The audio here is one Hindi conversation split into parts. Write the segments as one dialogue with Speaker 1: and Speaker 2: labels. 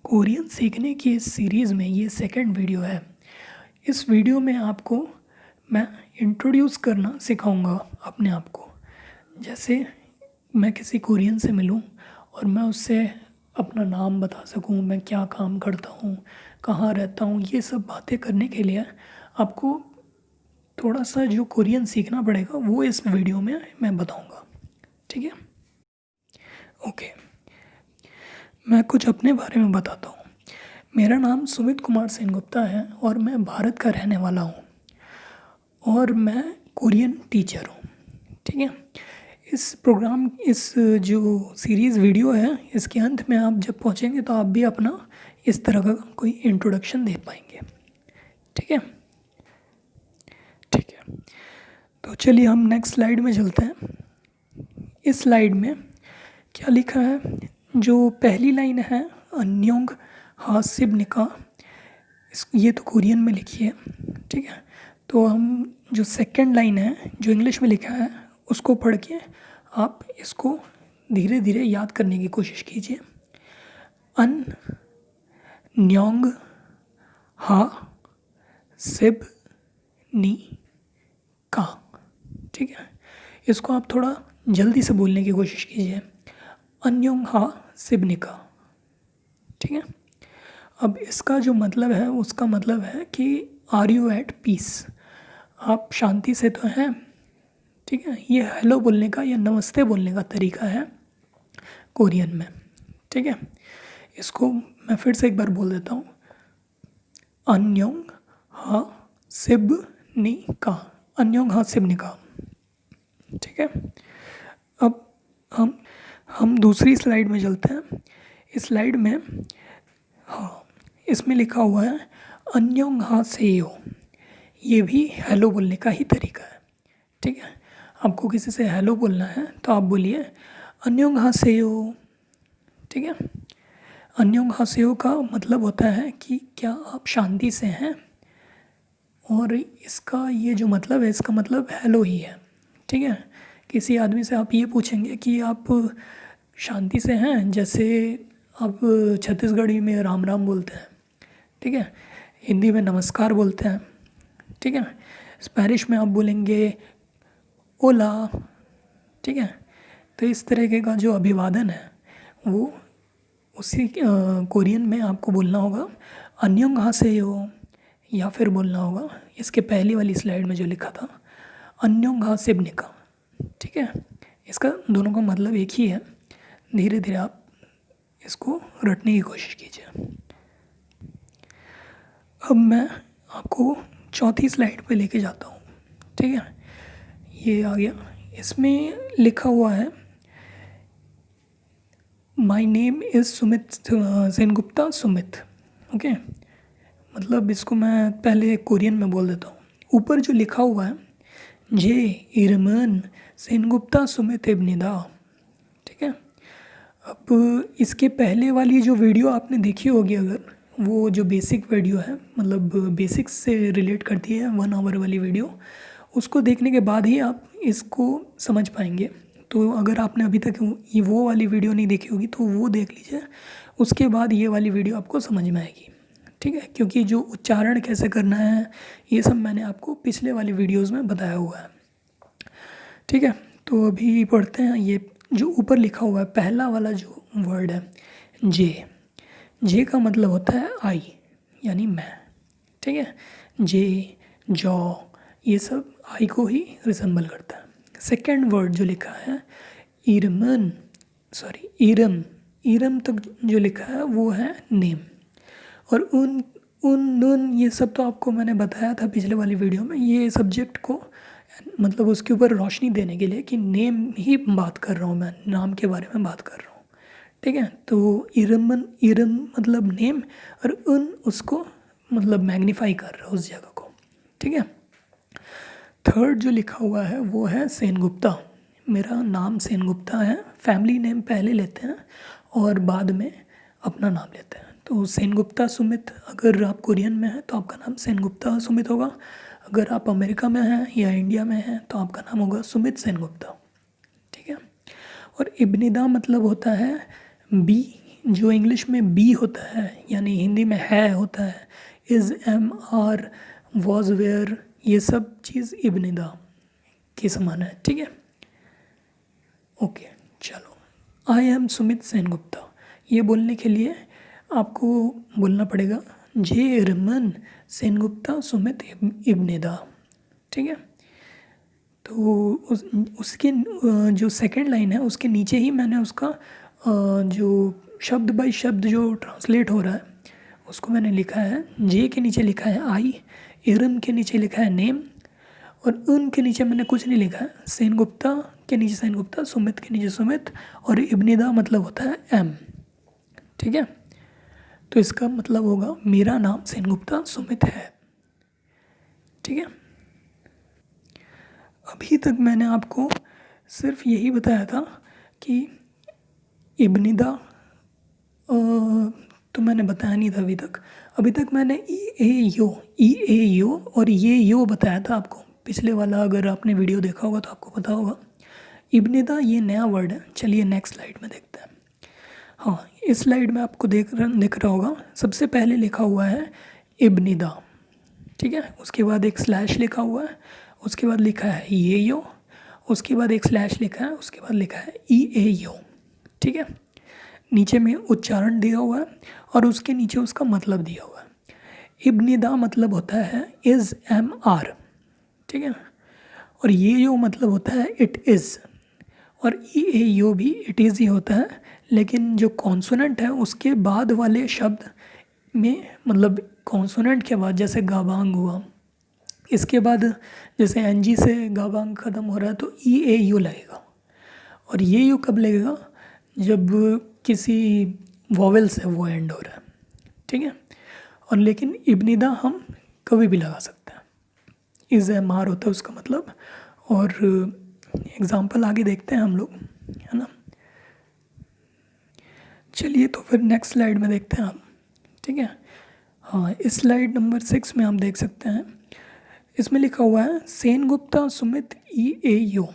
Speaker 1: कोरियन सीखने की इस सीरीज़ में ये सेकंड वीडियो है। इस वीडियो में आपको मैं इंट्रोड्यूस करना सिखाऊंगा अपने आप को। जैसे मैं किसी कोरियन से मिलूं और मैं उससे अपना नाम बता सकूं, मैं क्या काम करता हूं, कहाँ रहता हूं, ये सब बातें करने के लिए आपको थोड़ा सा जो कोरियन सीखना पड़ेगा वो इस वीडियो में मैं बताऊंगा। ठीक है, ओके। मैं कुछ अपने बारे में बताता हूँ। मेरा नाम सुमित कुमार सेनगुप्ता है और मैं भारत का रहने वाला हूँ और मैं कोरियन टीचर हूँ। ठीक है, इस जो सीरीज़ वीडियो है, इसके अंत में आप जब पहुँचेंगे तो आप भी अपना इस तरह का कोई इंट्रोडक्शन दे पाएंगे। ठीक है, ठीक है। तो चलिए हम नेक्स्ट स्लाइड में चलते हैं। इस स्लाइड में क्या लिखा है? जो पहली लाइन है अन्योंग हासिब निका, ये तो कोरियन में लिखी है। ठीक है, तो हम जो सेकंड लाइन है जो इंग्लिश में लिखा है उसको पढ़ के आप इसको धीरे धीरे याद करने की कोशिश कीजिए। अन न्योंग हा सिब नी का। ठीक है, इसको आप थोड़ा जल्दी से बोलने की कोशिश कीजिए। अन्योंग हा सिब नी का। ठीक है, अब इसका जो मतलब है उसका मतलब है कि आर यू एट पीस, आप शांति से तो हैं। ठीक है, ये हेलो बोलने का या नमस्ते बोलने का तरीका है कोरियन में। ठीक है, इसको मैं फिर से एक बार बोल देता हूँ। अन्योंग हा सिब नी का, अन्योंग हा सिब नी का। ठीक है, अब हम दूसरी स्लाइड में चलते हैं। इस स्लाइड में हाँ, इसमें लिखा हुआ है अन्योंग हा सेयो। ये भी हेलो बोलने का ही तरीका है। ठीक है, आपको किसी से हेलो बोलना है तो आप बोलिए अन्योंग हा सेयो। ठीक है, अन्योंग हा सेयो का मतलब होता है कि क्या आप शांति से हैं, और इसका ये जो मतलब है इसका मतलब हेलो ही है। ठीक है, किसी आदमी से आप ये पूछेंगे कि आप शांति से हैं, जैसे आप छत्तीसगढ़ी में राम राम बोलते हैं। ठीक है, हिंदी में नमस्कार बोलते हैं। ठीक है, स्पेनिश में आप बोलेंगे ओला। ठीक है, तो इस तरीके का जो अभिवादन है वो उसी कोरियन में आपको बोलना होगा अन्योंग हासेयो, या फिर बोलना होगा इसके पहली वाली स्लाइड में जो लिखा था अन्योंग हासिबनिका। ठीक है, इसका दोनों का मतलब एक ही है। धीरे धीरे आप इसको रटने की कोशिश कीजिए। अब मैं आपको चौथी स्लाइड पे लेके जाता हूँ। ठीक है, ये आ गया। इसमें लिखा हुआ है my name is Sumit Sengupta Sumit. Okay, मतलब इसको मैं पहले कोरियन में बोल देता हूँ। ऊपर जो लिखा हुआ है जे इरमन सेनगुप्ता सुमित इब्निदा। ठीक है, अब इसके पहले वाली जो वीडियो आपने देखी होगी, अगर वो जो बेसिक वीडियो है, मतलब बेसिक्स से रिलेट करती है 1 आवर वाली वीडियो, उसको देखने के बाद ही आप इसको समझ पाएंगे। तो अगर आपने अभी तक ये वो वाली वीडियो नहीं देखी होगी तो वो देख लीजिए, उसके बाद ये वाली वीडियो आपको समझ में आएगी। ठीक है, क्योंकि जो उच्चारण कैसे करना है ये सब मैंने आपको पिछले वाली वीडियोज़ में बताया हुआ है। ठीक है, तो अभी पढ़ते हैं। ये जो ऊपर लिखा हुआ है पहला वाला जो वर्ड है जे, जे का मतलब होता है आई, यानी मैं। ठीक है, जे जॉ ये सब आई को ही रिसेंबल करता है। सेकंड वर्ड जो लिखा है इरमन, सॉरी इरम, इरम तक जो लिखा है वो है नेम। और उन उन नुन ये सब तो आपको मैंने बताया था पिछले वाली वीडियो में, ये सब्जेक्ट को मतलब उसके ऊपर रोशनी देने के लिए कि नेम ही बात कर रहा हूँ, मैं नाम के बारे में बात कर रहा हूँ। ठीक है, तो इरमन, इरम मतलब नेम, और उन उसको मतलब मैग्नीफाई कर रहा है उस जगह को। ठीक है, थर्ड जो लिखा हुआ है वो है सेनगुप्ता। मेरा नाम सेनगुप्ता है। फैमिली नेम पहले लेते हैं और बाद में अपना नाम लेते हैं। तो सेनगुप्ता सुमित, अगर आप कोरियन में हैं तो आपका नाम सेनगुप्ता सुमित होगा। अगर आप अमेरिका में हैं या इंडिया में हैं तो आपका नाम होगा सुमित सेनगुप्ता। ठीक है, और इब्निदा मतलब होता है बी जो इंग्लिश में बी होता है यानी हिंदी में है होता है, is, am, are, was, were, ये सब चीज़ इब्निदा के समान है। ठीक है, ओके। चलो, आई एम सुमित सेनगुप्ता, ये बोलने के लिए आपको बोलना पड़ेगा जे रमन सेनगुप्ता सुमित इब्निदा। ठीक है, तो उसके जो सेकंड लाइन है उसके नीचे ही मैंने उसका जो शब्द बाय शब्द जो ट्रांसलेट हो रहा है उसको मैंने लिखा है। जे के नीचे लिखा है आई, इरम के नीचे लिखा है नेम, और उन के नीचे मैंने कुछ नहीं लिखा है। सेनगुप्ता के नीचे सेनगुप्ता, सुमित के नीचे सुमित, और इब्निदा मतलब होता है एम। ठीक है, तो इसका मतलब होगा मेरा नाम सेनगुप्ता सुमित है। ठीक है, अभी तक मैंने आपको सिर्फ यही बताया था कि इब्निदा तो मैंने बताया नहीं था अभी तक मैंने ई ए यो और ये यो बताया था आपको। पिछले वाला अगर आपने वीडियो देखा होगा तो आपको पता होगा। इब्निदा ये नया वर्ड है। चलिए नेक्स्ट स्लाइड में देखते हैं। हाँ, इस स्लाइड में आपको दिख रहा होगा, सबसे पहले लिखा हुआ है इब्निदा। ठीक है, उसके बाद एक स्लैश लिखा हुआ है, उसके बाद लिखा है ये यो, उसके बाद एक स्लैश लिखा है, उसके बाद लिखा है ई ए यो। ठीक है, नीचे में उच्चारण दिया हुआ है और उसके नीचे उसका मतलब दिया हुआ है। इब्निदा मतलब होता है इज़, एम, आर। ठीक है, और ये यो मतलब होता है इट इज़, और ई ए यो भी इट इज़ ही होता है, लेकिन जो कॉन्सोनेंट है उसके बाद वाले शब्द में, मतलब कॉन्सोनेंट के बाद जैसे गाबांग हुआ, इसके बाद जैसे एन जी से गाबांग ख़त्म हो रहा है तो ई ए यू लगेगा। और ये यू कब लगेगा? जब किसी वॉवेल से वो एंड हो रहा है। ठीक है, और लेकिन इब्निदा हम कभी भी लगा सकते हैं, इज़, एम, आर होता है उसका मतलब। और एग्ज़ाम्पल आगे देखते हैं हम लोग, है ना। चलिए तो फिर नेक्स्ट स्लाइड में देखते हैं आप। ठीक है, हाँ, इस स्लाइड नंबर 6 में आप देख सकते हैं, इसमें लिखा हुआ है सेनगुप्ता सुमित ई ए यू।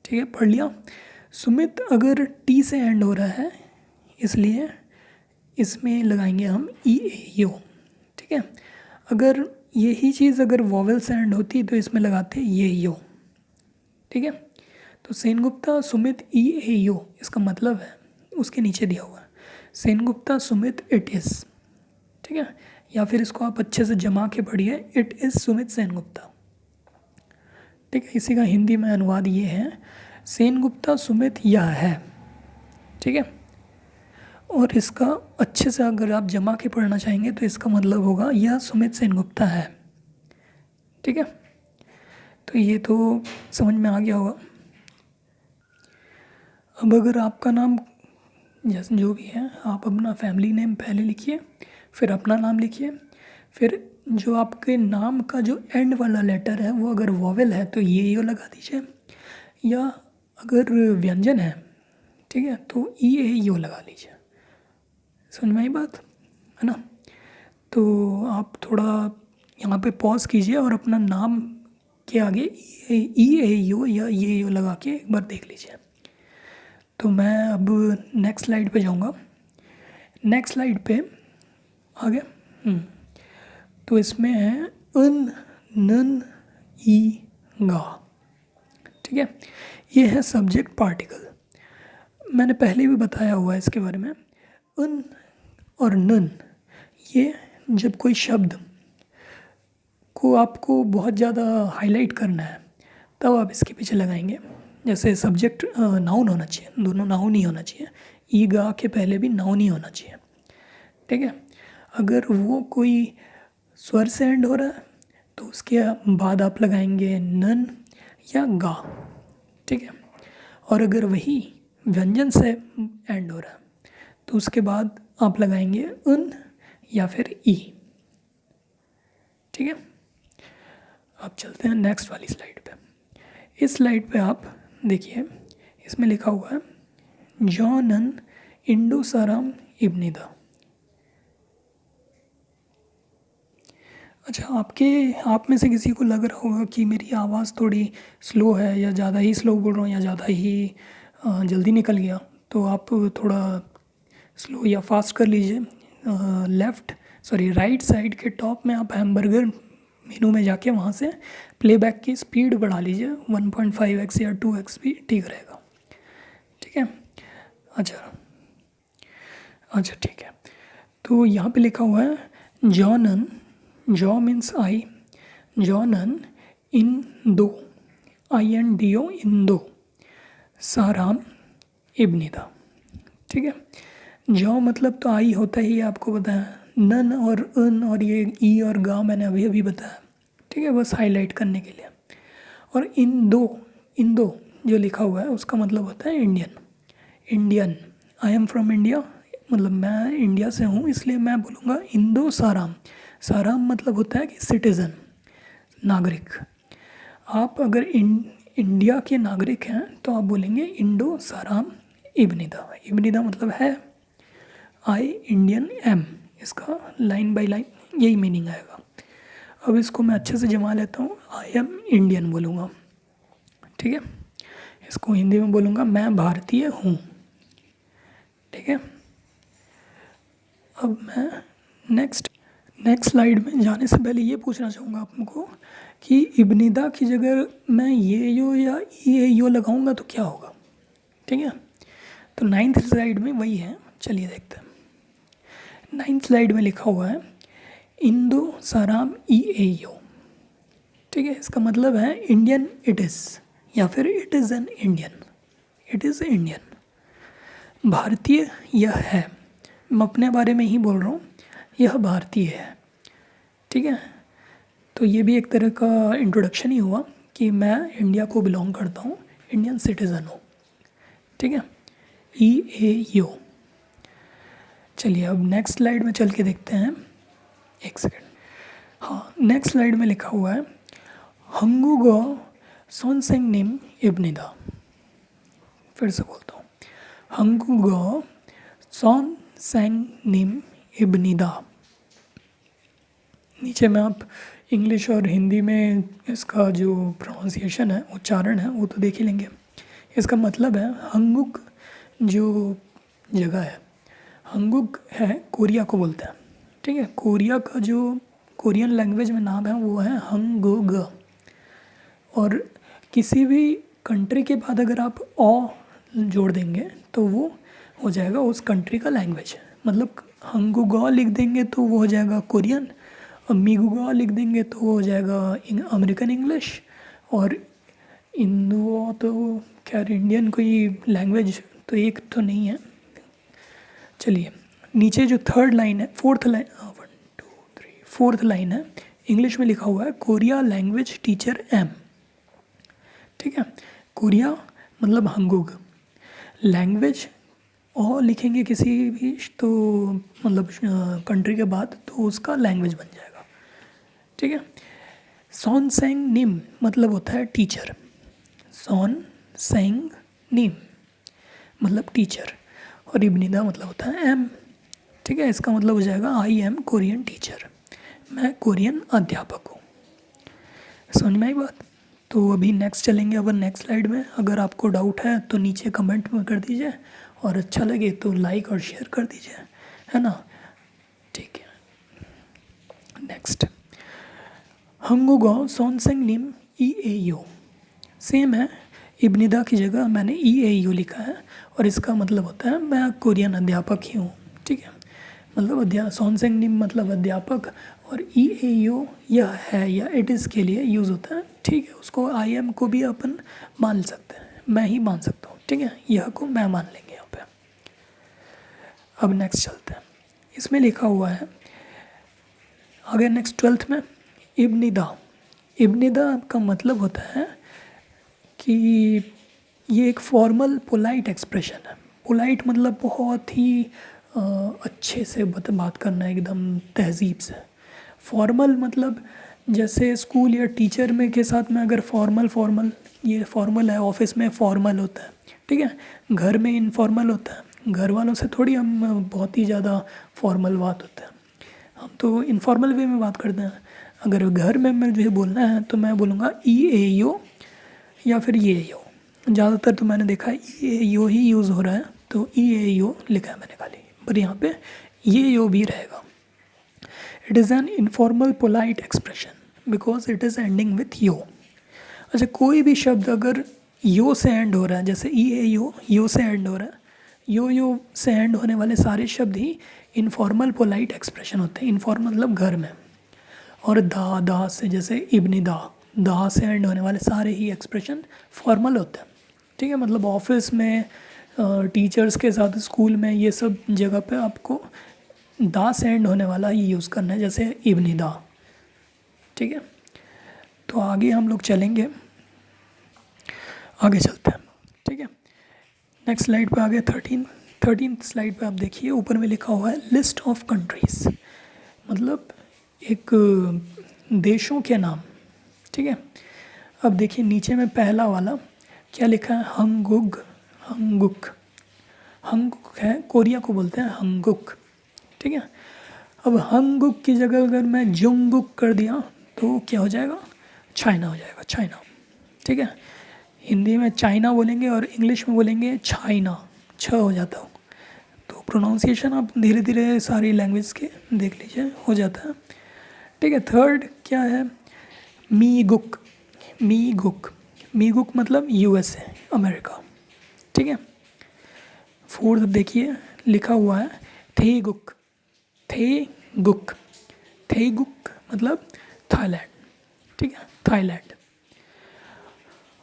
Speaker 1: ठीक है, पढ़ लिया। सुमित अगर टी से एंड हो रहा है इसलिए इसमें लगाएंगे हम ई ए यू। ठीक है, अगर यही चीज़ अगर वॉवेल से एंड होती तो इसमें लगाते ये यू। ठीक है, तो सेनगुप्ता सुमित ई ए यू, इसका मतलब है उसके नीचे दिया हुआ है सेनगुप्ता सुमित इट इज़। ठीक है, या फिर इसको आप अच्छे से जमा के पढ़िए, इट इज़ सुमित सेनगुप्ता। ठीक है, इसी का हिंदी में अनुवाद ये है, सेनगुप्ता सुमित यह है। ठीक है, और इसका अच्छे से अगर आप जमा के पढ़ना चाहेंगे तो इसका मतलब होगा यह सुमित सेनगुप्ता है। ठीक है, तो ये तो समझ में आ गया होगा। अब अगर आपका नाम जैसे जो भी है, आप अपना फैमिली नेम पहले लिखिए, फिर अपना नाम लिखिए, फिर जो आपके नाम का जो एंड वाला लेटर है वो अगर वॉवेल है तो ये यो लगा दीजिए, या अगर व्यंजन है, ठीक है, तो ई ए यो लगा लीजिए। समझ में आई बात, है ना। तो आप थोड़ा यहाँ पे पॉज कीजिए और अपना नाम के आगे ई ए यू या ये यू लगा के एक बार देख लीजिए। तो मैं अब नेक्स्ट स्लाइड पे जाऊँगा। नेक्स्ट स्लाइड पे आगे तो इसमें है अन, नन, ई, गा। ठीक है, ये है सब्जेक्ट पार्टिकल। मैंने पहले भी बताया हुआ है इसके बारे में। अन और नन, ये जब कोई शब्द को आपको बहुत ज़्यादा हाईलाइट करना है तब आप इसके पीछे लगाएंगे। जैसे सब्जेक्ट नाउन होना चाहिए, दोनों नाउन ही होना चाहिए, ई गा के पहले भी नाउन ही होना चाहिए। ठीक है, अगर वो कोई स्वर से एंड हो रहा है तो उसके बाद आप लगाएंगे नन या गा। ठीक है, और अगर वही व्यंजन से एंड हो रहा है तो उसके बाद आप लगाएंगे उन या फिर ई। ठीक है, अब चलते हैं नेक्स्ट वाली स्लाइड पे। इस स्लाइड पे आप देखिए, इसमें लिखा हुआ है जॉनन इंडोसाराम इब्निदा। अच्छा, आप में से किसी को लग रहा होगा कि मेरी आवाज़ थोड़ी स्लो है, या ज़्यादा ही स्लो बोल रहा हूँ, या ज़्यादा ही जल्दी निकल गया। तो आप थोड़ा स्लो या फास्ट कर लीजिए। राइट साइड के टॉप में आप हैमबर्गर मेनू में जाके वहाँ से प्लेबैक की स्पीड बढ़ा लीजिए, 1.5x या 2x भी ठीक रहेगा। ठीक है, अच्छा अच्छा ठीक है। तो यहाँ पे लिखा हुआ है जॉनन, जॉ मीन्स आई, जॉनन इन दो, INDO इन दो, साराम इब्निदा। ठीक है, जॉ मतलब तो आई होता ही आपको पता है, नन और अन और ये ई और गा मैंने अभी अभी बताया। ठीक है, बस हाईलाइट करने के लिए। और इन दो जो लिखा हुआ है उसका मतलब होता है Indian. Indian, I am from India, मतलब मैं इंडिया से हूँ, इसलिए मैं बोलूँगा इंदो साराम। साराम मतलब होता है कि सिटीज़न, नागरिक। आप अगर इंडिया के नागरिक हैं तो आप बोलेंगे इंडो साराम इब्निदा। इब्निदा मतलब है, आई इंडियन एम, इसका लाइन बाय लाइन यही मीनिंग आएगा। अब इसको मैं अच्छे से जमा लेता हूँ, आई एम इंडियन बोलूँगा। ठीक है, इसको हिंदी में बोलूँगा मैं भारतीय हूँ। ठीक है, अब मैं नेक्स्ट स्लाइड में जाने से पहले ये पूछना चाहूँगा आपको कि इब्निदा की जगह मैं ये यो या ये यो लगाऊंगा तो क्या होगा। ठीक है, तो 9th स्लाइड में वही है, चलिए देखते हैं। 9th स्लाइड में लिखा हुआ है इंदो साराम EAO। ठीक है, इसका मतलब है इंडियन इट इज़, या फिर it is an Indian, it is Indian. भारतीय यह है, मैं अपने बारे में ही बोल रहा हूँ, यह भारतीय है। ठीक है, तो ये भी एक तरह का इंट्रोडक्शन ही हुआ कि मैं इंडिया को बिलोंग करता हूँ, इंडियन सिटीज़न हूँ। ठीक है, EAO। चलिए अब नेक्स्ट स्लाइड में चल के देखते हैं, एक सेकेंड। हाँ, नेक्स्ट स्लाइड में लिखा हुआ है हंगुगो सोनसेंगनिम इब्निदा। फिर से बोलता हूँ, हंगुगो सोनसेंगनिम इब्निदा। नीचे में आप इंग्लिश और हिंदी में इसका जो प्रोनाउंसिएशन है, उच्चारण है, वो तो देख ही लेंगे। इसका मतलब है हंगुक जो जगह है, हंगुक है कोरिया को बोलते हैं। ठीक है, कोरिया का जो कोरियन लैंग्वेज में नाम है वो है हंगुग। और किसी भी कंट्री के बाद अगर आप ओ जोड़ देंगे तो वो हो जाएगा उस कंट्री का लैंग्वेज। मतलब हंगुगो लिख देंगे तो वो हो जाएगा कोरियन, और मिगुगो लिख देंगे तो वो हो जाएगा अमेरिकन इंग्लिश, और इंदो तो खैर इंडियन कोई लैंग्वेज तो एक तो नहीं है। चलिए नीचे जो थर्ड लाइन है, फोर्थ लाइन है, इंग्लिश में लिखा हुआ है कोरिया लैंग्वेज टीचर एम। ठीक है, कोरिया मतलब हंगुग, लैंग्वेज और लिखेंगे किसी भी तो मतलब कंट्री के बाद तो उसका लैंग्वेज बन जाएगा। ठीक है, सॉन सेंग निम मतलब होता है टीचर, सॉन सेंग निम मतलब टीचर, और इब्निदा मतलब होता है एम। ठीक है, इसका मतलब हो जाएगा आई एम कोरियन टीचर, मैं कोरियन अध्यापक हूँ। समझ में आई बात। तो अभी नेक्स्ट चलेंगे अपन नेक्स्ट स्लाइड में। अगर आपको डाउट है तो नीचे कमेंट में कर दीजिए, और अच्छा लगे तो लाइक और शेयर कर दीजिए, है ना। ठीक है, नेक्स्ट हंगुगो सोनसेंगनिम EAO सेम है, इब्निदा की जगह मैंने EAO लिखा है, और इसका मतलब होता है मैं कोरियन अध्यापक ही हूँ। ठीक है, मतलब सोनसेंगनिम मतलब अध्यापक, और EAO यह है या इट इज़ के लिए यूज़ होता है। ठीक है, उसको आई एम को भी अपन मान सकते हैं, मैं ही मान सकता हूँ। ठीक है, यह को मैं मान लेंगे यहाँ पे। अब नेक्स्ट चलते हैं, इसमें लिखा हुआ है आगे नेक्स्ट 12th में इब्निदा। इब्निदा का मतलब होता है कि ये एक फॉर्मल पोलाइट एक्सप्रेशन है। पोलाइट मतलब बहुत ही अच्छे से बात करना, एकदम तहजीब से। फॉर्मल मतलब जैसे स्कूल या टीचर में के साथ में अगर फॉर्मल ये फॉर्मल है, ऑफिस में फॉर्मल होता है। ठीक है, घर में इनफॉर्मल होता है, घर वालों से थोड़ी हम बहुत ही ज़्यादा फॉर्मल बात होता है, हम तो इनफॉर्मल वे में बात करते हैं। अगर घर में मुझे बोलना है तो मैं बोलूँगा EAO या फिर EAO। ज़्यादातर तो मैंने देखा है EAO ही यूज़ हो रहा है तो ई ए यो लिखा है मैंने खाली, पर यहाँ पे ये यो भी रहेगा। It is an informal polite expression because it is ending with yo. अच्छा, कोई भी शब्द अगर यो से एंड हो रहा है, जैसे ई ए यो से एंड हो रहा है, यो से एंड होने वाले सारे शब्द ही इनफॉर्मल पोलाइट एक्सप्रेशन होते हैं। इनफॉर्मल मतलब घर में। और दा से, जैसे इब्नी दा से एंड होने वाले सारे ही एक्सप्रेशन फॉर्मल होते हैं। ठीक है, मतलब ऑफिस में, टीचर्स के साथ, स्कूल में, ये सब जगह पे आपको दा से एंड होने वाला ही यूज़ करना है, जैसे इब्नी दा। ठीक है, तो आगे हम लोग चलेंगे, आगे चलते हैं। ठीक है, नेक्स्ट स्लाइड पे आ गए 13 स्लाइड पे आप देखिए, ऊपर में लिखा हुआ है लिस्ट ऑफ कंट्रीज़, मतलब एक देशों के नाम। ठीक है, अब देखिए नीचे में पहला वाला क्या लिखा है, हंगुक है, कोरिया को बोलते हैं हंगुक। ठीक है, अब हंगुक की जगह अगर मैं जुंगुक कर दिया तो क्या हो जाएगा, चाइना हो जाएगा, चाइना। ठीक है, हिंदी में चाइना बोलेंगे और इंग्लिश में बोलेंगे चाइना, छ हो जाता हो। तो प्रोनाउंसिएशन आप धीरे धीरे सारी लैंग्वेज के देख लीजिए, हो जाता है। ठीक है, थर्ड क्या है, मीगुक मतलब यूएसए, अमेरिका। ठीक है, फोर्थ देखिए लिखा हुआ है थेगुक मतलब थाईलैंड। ठीक है, थाईलैंड।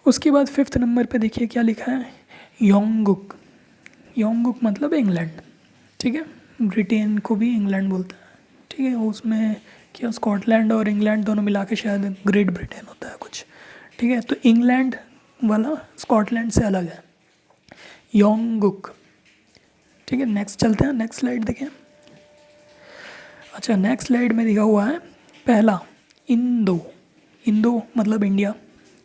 Speaker 1: उसके बाद फिफ्थ नंबर पे देखिए क्या लिखा है, योंगुक मतलब इंग्लैंड। ठीक है, ब्रिटेन को भी इंग्लैंड बोलता है। ठीक है, उसमें क्या स्कॉटलैंड और इंग्लैंड दोनों मिला के शायद ग्रेट ब्रिटेन होता है कुछ। ठीक है, तो इंग्लैंड वाला स्कॉटलैंड से अलग है, योंगुक। ठीक है, नेक्स्ट चलते हैं, नेक्स्ट स्लाइड देखें। अच्छा, नेक्स्ट स्लाइड में दिखा हुआ है पहला इंदो मतलब इंडिया,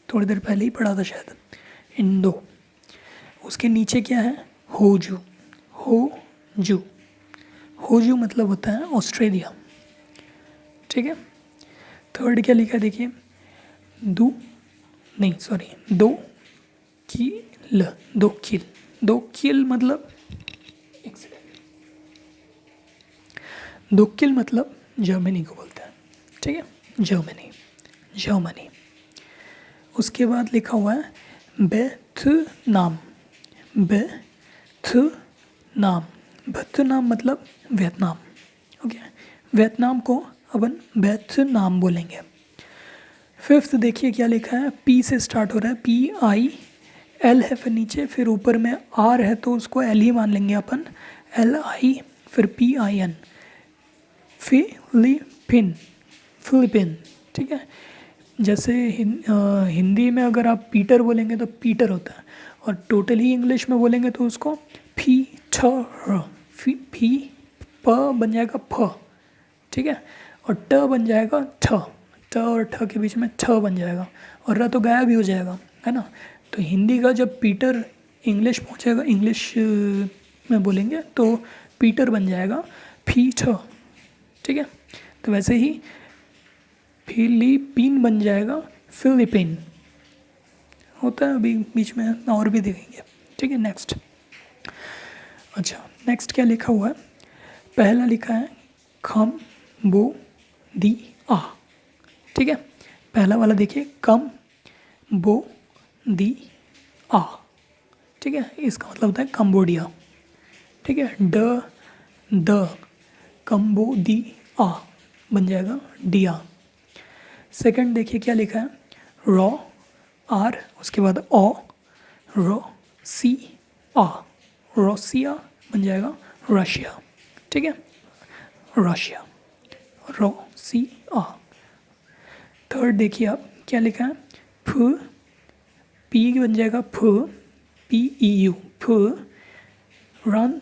Speaker 1: थोड़ी देर पहले ही पढ़ा था शायद, इंदो। उसके नीचे क्या है, होजू मतलब होता है ऑस्ट्रेलिया। ठीक है, थर्ड क्या लिखा है देखिए, दो किल मतलब, एक सेकेंड, दोकिल मतलब जर्मनी को बोलते हैं। ठीक है, जर्मनी। उसके बाद लिखा हुआ है बेथनाम मतलब वियतनाम। ओके, वियतनाम को अपन बेथनाम बोलेंगे। फिफ्थ देखिए क्या लिखा है, पी से स्टार्ट हो रहा है, PIL है, फिर नीचे, फिर ऊपर में R है तो उसको L ही मान लेंगे अपन, LI, फिर PIN, फिलिपिन। ठीक है, जैसे हिंदी में अगर आप पीटर बोलेंगे तो पीटर होता है, और टोटली इंग्लिश में बोलेंगे तो उसको फी प बन जाएगा फ। ठीक है, और ट बन जाएगा ठ और ठ के बीच में ठ बन जाएगा, और र तो गायब भी हो जाएगा, है ना। तो हिंदी का जब पीटर इंग्लिश पहुंचेगा, इंग्लिश में बोलेंगे तो पीटर बन जाएगा फी ठ। ठीक है, तो वैसे ही फिलीपीन बन जाएगा फिलिपिन, होता है अभी बीच में और भी देखेंगे। ठीक है, नेक्स्ट। अच्छा, नेक्स्ट क्या लिखा हुआ है, पहला लिखा है खम्बोदिया। ठीक है, पहला वाला देखिए कम्बोदिया। ठीक है, इसका मतलब होता है कंबोडिया। ठीक है, द कम्बोदिया बन जाएगा डिया। सेकंड देखिए क्या लिखा है, R, उसके बाद रोसिया बन जाएगा रशिया। ठीक है, रशिया, रोसिया। थर्ड देखिए आप क्या लिखा है, पी बन जाएगा PEU, रंग,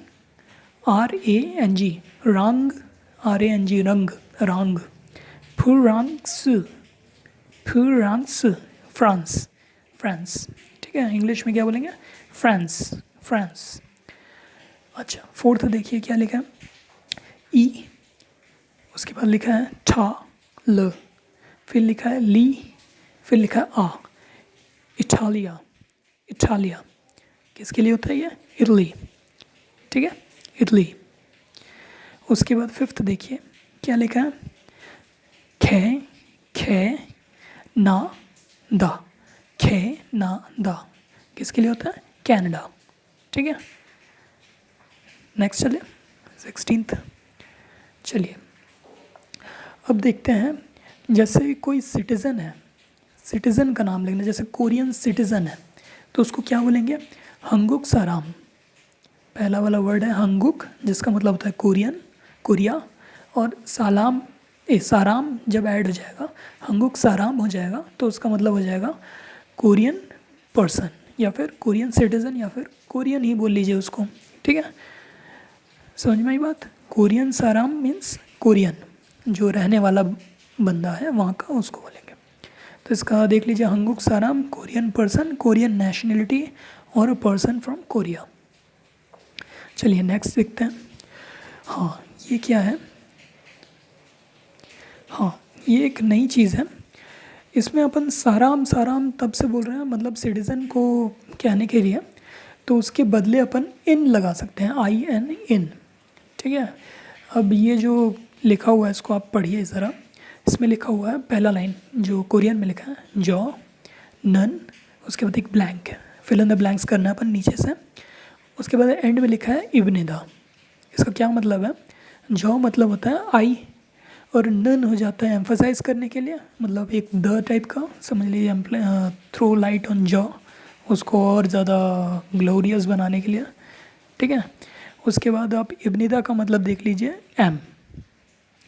Speaker 1: RANG, रंग, रंग, फ्रांस। ठीक है, इंग्लिश में क्या बोलेंगे, फ्रांस। अच्छा, फोर्थ देखिए क्या लिखा है, ई, उसके बाद लिखा है ल, फिर लिखा है ली, फिर लिखा है आ, इटालिया। किसके लिए होता है ये, इटली। ठीक है, इटली। उसके बाद फिफ्थ देखिए क्या लिखा है, खे खे ना दा, खे ना दा किसके लिए होता है, कनाडा। ठीक है, नेक्स्ट चलिए 16th। चलिए अब देखते हैं, जैसे कोई सिटीज़न है, सिटीज़न का नाम लिखना, जैसे कोरियन सिटीज़न है तो उसको क्या बोलेंगे, हंगुक साराम। पहला वाला वर्ड है हंगुक, जिसका मतलब होता है कोरियन, कोरिया, और साराम जब ऐड हो जाएगा, हंगुक साराम हो जाएगा तो उसका मतलब हो जाएगा कोरियन पर्सन, या फिर कोरियन सिटीज़न, या फिर कोरियन ही बोल लीजिए उसको। ठीक है, समझ में आई बात। कोरियन साराम मीन्स कोरियन, जो रहने वाला बंदा है वहाँ का, उसको बोलेंगे। तो इसका देख लीजिए, हंगुक साराम कोरियन पर्सन, कोरियन नेशनलिटी, और पर्सन फ्रॉम कोरिया। चलिए नेक्स्ट देखते हैं। हाँ ये क्या है, हाँ ये एक नई चीज़ है। इसमें अपन साराम साराम तब से बोल रहे हैं, मतलब सिटीज़न को कहने के लिए, तो उसके बदले अपन इन लगा सकते हैं, IN, इन। ठीक है, अब ये जो लिखा हुआ है इसको आप पढ़िए ज़रा। इसमें लिखा हुआ है पहला लाइन जो कोरियन में लिखा है, जॉ नन, उसके बाद एक ब्लैंक है, फिल इन द ब्लैंक्स करना है अपन नीचे से। उसके बाद एंड में लिखा है इब्नेदा। इसका क्या मतलब है, जॉ मतलब होता है आई, और नन हो जाता है एम्फसाइज करने के लिए, मतलब एक द टाइप का समझ लीजिए, थ्रो लाइट ऑन जॉ, उसको और ज़्यादा ग्लोरियस बनाने के लिए। ठीक है, उसके बाद आप इब्निदा का मतलब देख लीजिए, एम,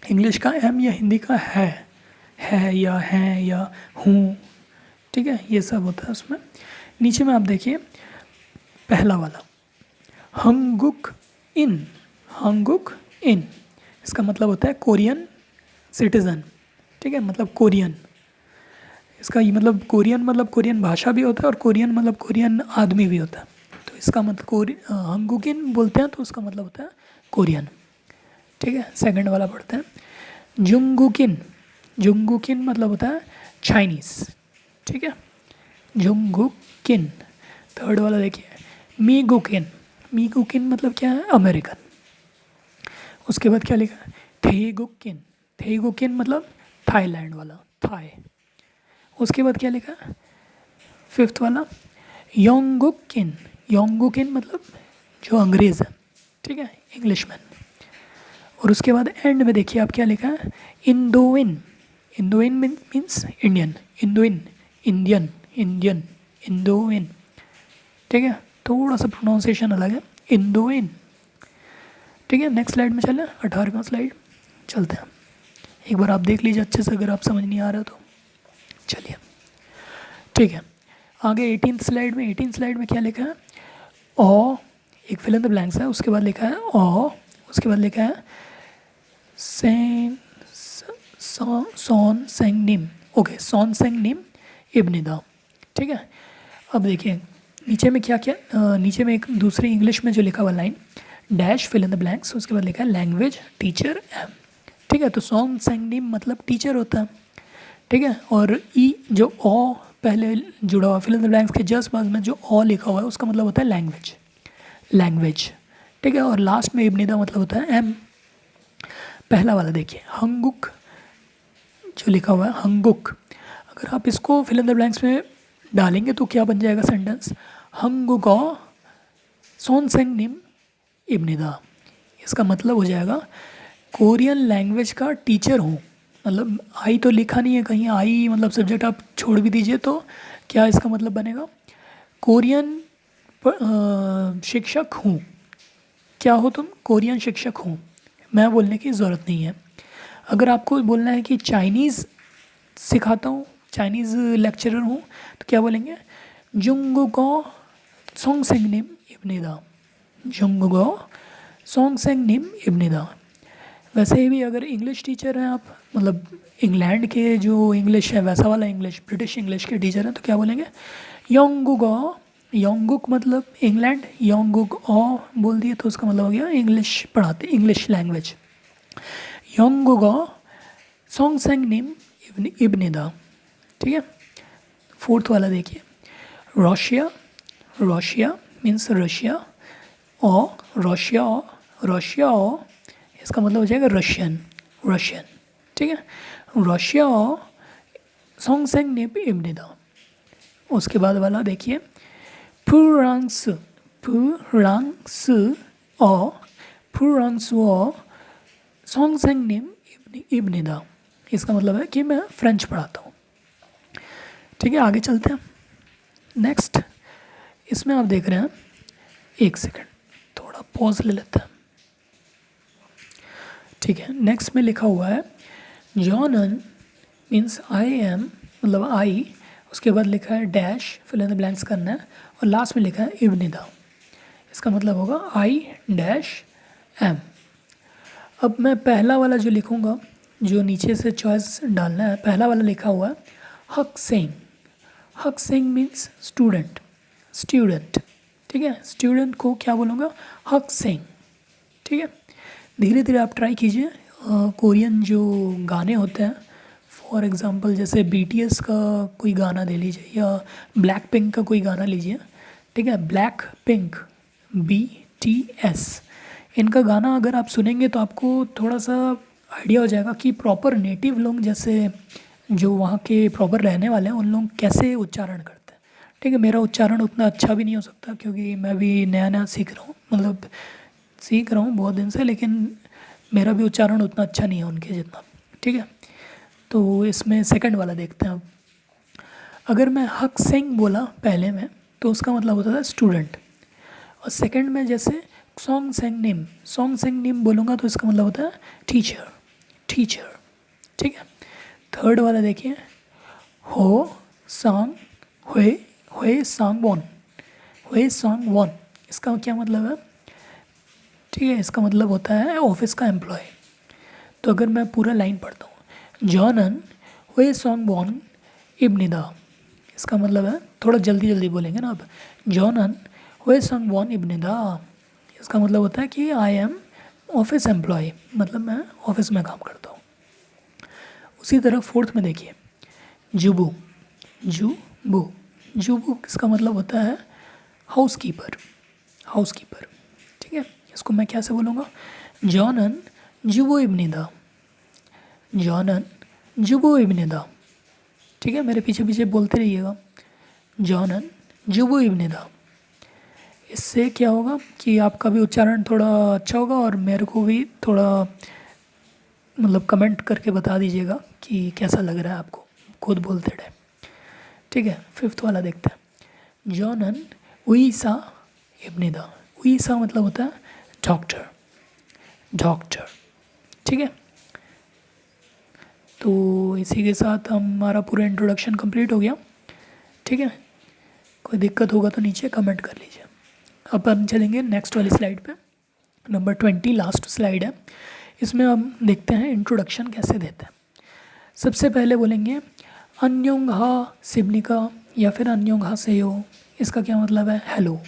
Speaker 1: इंग्लिश का एम या हिंदी का है या हैं या हूँ। ठीक है, ये सब होता है उसमें। नीचे में आप देखिए पहला वाला हंगुक इन, हंगुक इन, इसका मतलब होता है कोरियन सिटीज़न। ठीक है, मतलब कोरियन, इसका ये मतलब कोरियन मतलब कोरियन भाषा भी होता है, और कोरियन मतलब कोरियन आदमी भी होता है। तो इसका मतलब हंगुकिन बोलते हैं तो उसका मतलब होता है कोरियन। ठीक है, सेकंड वाला पढ़ते हैं, जुंगुकिन, जुंगुकिन मतलब होता है चाइनीज़। ठीक है, जुंगुकिन। थर्ड वाला देखिए मीगुकिन, मीगुकिन मतलब क्या है, अमेरिकन। उसके बाद क्या लिखा है, थेगुकिन, थेगुकिन मतलब थाईलैंड वाला, थाई। उसके बाद क्या लिखा है, फिफ्थ वाला योंगुकिन, योंगुकिन मतलब जो अंग्रेज़ है। ठीक है, इंग्लिशमैन। और उसके बाद एंड में देखिए आप क्या लिखा है, इंडोइन, इंडोइन मीन्स इंडियन, इंडोइन इंडियन, इंडियन, इंडोइन। ठीक है, थोड़ा सा प्रोनाउंसिएशन अलग है, इंडोइन। ठीक है, नेक्स्ट स्लाइड में चलें, 18वां स्लाइड चलते हैं। एक बार आप देख लीजिए अच्छे से, अगर आप समझ नहीं आ रहा तो। चलिए ठीक है, आगे 18th स्लाइड में, 18th स्लाइड में क्या लिखा है, ओ, एक फिल इन द ब्लैंक्स है, उसके बाद लिखा है ओ, उसके बाद लिखा है सेन सॉन सेंग निम, ओके, सॉन सेंग निम इब्निदा। ठीक है, अब देखिए नीचे में क्या क्या, नीचे में एक दूसरी इंग्लिश में जो लिखा हुआ line, dash fill in the blanks, उसके बाद लिखा है लैंग्वेज टीचर एम। ठीक है, तो सॉन सेंग निम मतलब टीचर होता है। ठीक है, और ई जो ओ पहले जुड़ा हुआ फिल इन द ब्लैंक्स के जस्ट बाद में जो ओ लिखा हुआ है उसका मतलब होता है लैंग्वेज, लैंग्वेज। ठीक है, और लास्ट में इब्निदा मतलब होता है एम। पहला वाला देखिए हंगुक जो लिखा हुआ है, हंगुक, अगर आप इसको फिल इन द ब्लैंक्स में डालेंगे तो क्या बन जाएगा सेंटेंस, हंगुगो सोनसेंग निम इब्निदा। इसका मतलब हो जाएगा कोरियन लैंग्वेज का टीचर हूँ, मतलब आई तो लिखा नहीं है कहीं, आई मतलब सब्जेक्ट आप छोड़ भी दीजिए, तो क्या इसका मतलब बनेगा, कोरियन शिक्षक हूँ। क्या हो तुम, कोरियन शिक्षक हूँ, मैं बोलने की ज़रूरत नहीं है। अगर आपको बोलना है कि चाइनीज़ सिखाता हूँ, चाइनीज़ लेक्चरर हूँ, तो क्या बोलेंगे, जुंगुगो सोंगसेंग निम इब्निदा, जुंगुगो सोंगसेंग निम इब्निदा। वैसे ही भी अगर इंग्लिश टीचर हैं आप, मतलब इंग्लैंड के जो इंग्लिश है वैसा वाला इंग्लिश, ब्रिटिश इंग्लिश के टीचर हैं, तो क्या बोलेंगे, योंगुगो, योंगुक मतलब इंग्लैंड, योंगुक ओ बोल दिए तो उसका मतलब हो गया इंग्लिश पढ़ाते, इंग्लिश लैंग्वेज। योंगुगो सोंगसेंग निम इब्निदा। ठीक है, फोर्थ वाला देखिए, रशिया, रशिया मीन्स रशिया, ओ रशिया ओ रशिया ओ, इसका मतलब हो जाएगा रशियन, रशियन। ठीक है, रशिया ओ सोंगसेंग निप इब्निदा। उसके बाद वाला देखिए, पुरांस पुरांस ओ पुरांस ओ सोंगसेंग निप इब्निदा। इसका मतलब है कि मैं फ्रेंच पढ़ाता हूँ। ठीक है, आगे चलते हैं। नेक्स्ट इसमें आप देख रहे हैं, एक सेकंड थोड़ा पॉज ले लेते हैं। ठीक है, नेक्स्ट में लिखा हुआ है जॉनन मीन्स आई एम, मतलब आई, उसके बाद लिखा है dash, fill in the blanks करना है, और लास्ट में लिखा है इब्निदा। इसका मतलब होगा आई डैश एम। अब मैं पहला वाला जो लिखूँगा, जो नीचे से चॉइस डालना है, पहला वाला लिखा हुआ है हक सेंग। हक सेंग मीन्स स्टूडेंट, स्टूडेंट। ठीक है, स्टूडेंट को क्या बोलूँगा, हक सेंग। ठीक है, धीरे धीरे आप ट्राई कीजिए। कोरियन जो गाने होते हैं, फॉर एग्ज़ाम्पल जैसे BTS का कोई गाना ले लीजिए, या ब्लैक पिंक का कोई गाना लीजिए। ठीक है, ब्लैक पिंक BTS, इनका गाना अगर आप सुनेंगे तो आपको थोड़ा सा आइडिया हो जाएगा कि प्रॉपर नेटिव लोग, जैसे जो वहाँ के प्रॉपर रहने वाले हैं, उन लोग कैसे उच्चारण करते हैं। ठीक है, मेरा उच्चारण उतना अच्छा भी नहीं हो सकता, क्योंकि मैं भी नया नया सीख रहा हूँ, मतलब सीख रहा हूँ बहुत दिन से, लेकिन मेरा भी उच्चारण उतना अच्छा नहीं है उनके जितना। ठीक है, तो इसमें सेकंड वाला देखते हैं अब। अगर मैं हक सेंग बोला पहले में, तो उसका मतलब होता था स्टूडेंट, और सेकंड में जैसे सॉन्ग सेंग निम बोलूँगा तो इसका मतलब होता है टीचर, टीचर। ठीक है, थर्ड वाला देखिए, हो सांग हुए हुए सांग वॉन, हुए सांग वॉन, इसका क्या मतलब है। ठीक है, इसका मतलब होता है ऑफिस का एम्प्लॉय। तो अगर मैं पूरा लाइन पढ़ता हूँ, जॉनन हुए सॉन्ग वॉन इब्निदा, इसका मतलब है, थोड़ा जल्दी जल्दी बोलेंगे ना आप, जॉनन हुए सॉन्ग वॉन इब्निदा, इसका मतलब होता है कि आई एम ऑफिस एम्प्लॉय, मतलब मैं ऑफिस में काम करता हूँ। उसी तरह फोर्थ में देखिए, जुबू, जुबू, जुबू इसका मतलब होता है हाउस कीपर, हाउस कीपर। ठीक है, इसको मैं कैसे बोलूँगा, जॉनन जुबो इब्निदा, जॉनन जुबो इब्निदा। ठीक है, मेरे पीछे पीछे बोलते रहिएगा, जॉनन जुबो इब्निदा। इससे क्या होगा कि आपका भी उच्चारण थोड़ा अच्छा होगा, और मेरे को भी थोड़ा मतलब कमेंट करके बता दीजिएगा कि कैसा लग रहा है आपको खुद बोलते टाइम। ठीक है, फिफ्थ वाला देखते हैं, जॉनन उईसा इब्निदा। उईसा मतलब होता है डॉक्टर, डॉक्टर। ठीक है, तो इसी के साथ हमारा पूरा इंट्रोडक्शन कंप्लीट हो गया। ठीक है, कोई दिक्कत होगा तो नीचे कमेंट कर लीजिए। अब हम चलेंगे नेक्स्ट वाली स्लाइड पे, नंबर 20 लास्ट स्लाइड है। इसमें हम देखते हैं इंट्रोडक्शन कैसे देते हैं। सबसे पहले बोलेंगे अन्योंग हा सिबनिका, या फिर अन्योंग हा सेयो, इसका क्या मतलब है हेलो।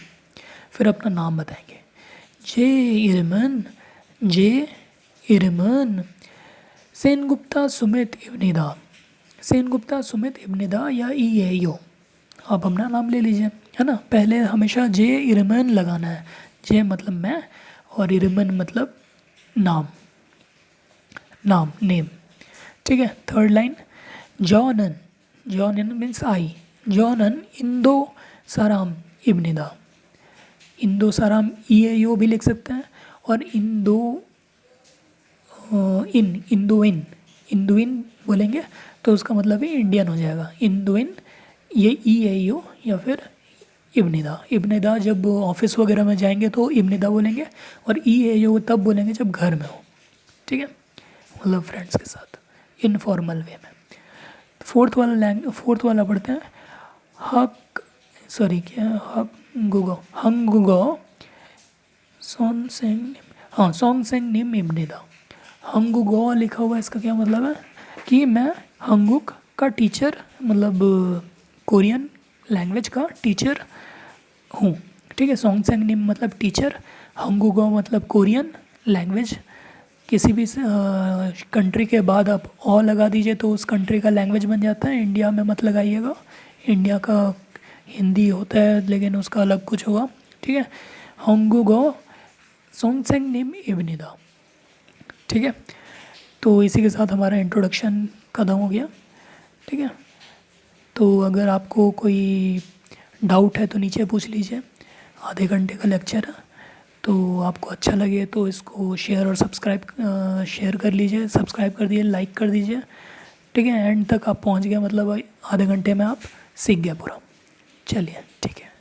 Speaker 1: फिर अपना नाम बताएंगे, जे इरमन, जे इरमन सेनगुप्ता सुमित इब्निदा, सेनगुप्ता सुमित इब्निदा या EAO, आप अपना नाम ले लीजिए, है ना। पहले हमेशा जे इरमन लगाना है, जे मतलब मैं, और इरमन मतलब नाम, नाम नेम। ठीक है, थर्ड लाइन, जॉनन, जॉनन मीन्स आई, जॉनन इंदो साराम इब्निदा, इंदो साराम EAO भी लिख सकते हैं, और इंदो इंदुइन, इंदुइन बोलेंगे तो उसका मतलब ही इंडियन हो जाएगा, इंदुइन, ये EAO या फिर इब्निदा। इब्निदा जब ऑफिस वगैरह में जाएंगे तो इब्निदा बोलेंगे, और EAO तब बोलेंगे जब घर में हो। ठीक है, मतलब फ्रेंड्स के साथ इनफॉर्मल वे में। फोर्थ वाला पढ़ते हैं, हक, सॉरी क्या, हंगुगो, हंगुगो सोनसेंग, हाँ सोंगसेंग निम इब्निदा। हंगुगो लिखा हुआ है, इसका क्या मतलब है कि मैं हंगुक का टीचर, मतलब कोरियन लैंग्वेज का टीचर हूँ। ठीक है, सोंगसेंग निम मतलब टीचर, हंगुगो मतलब कोरियन लैंग्वेज। किसी भी कंट्री के बाद आप ओ लगा दीजिए तो उस कंट्री का लैंग्वेज बन जाता है। इंडिया में मत लगाइएगा, इंडिया का हिंदी होता है लेकिन उसका अलग कुछ होगा। ठीक है, होंगुगो सोंगसेंग निम इवनिदा। ठीक है, तो इसी के साथ हमारा इंट्रोडक्शन ख़त्म हो गया। ठीक है, तो अगर आपको कोई डाउट है तो नीचे पूछ लीजिए। आधे घंटे का लेक्चर है, तो आपको अच्छा लगे तो इसको शेयर और सब्सक्राइब शेयर कर लीजिए, सब्सक्राइब कर दीजिए, लाइक कर दीजिए। ठीक है, एंड तक आप पहुंच गए, मतलब आधे घंटे में आप सीख गए पूरा। चलिए ठीक है।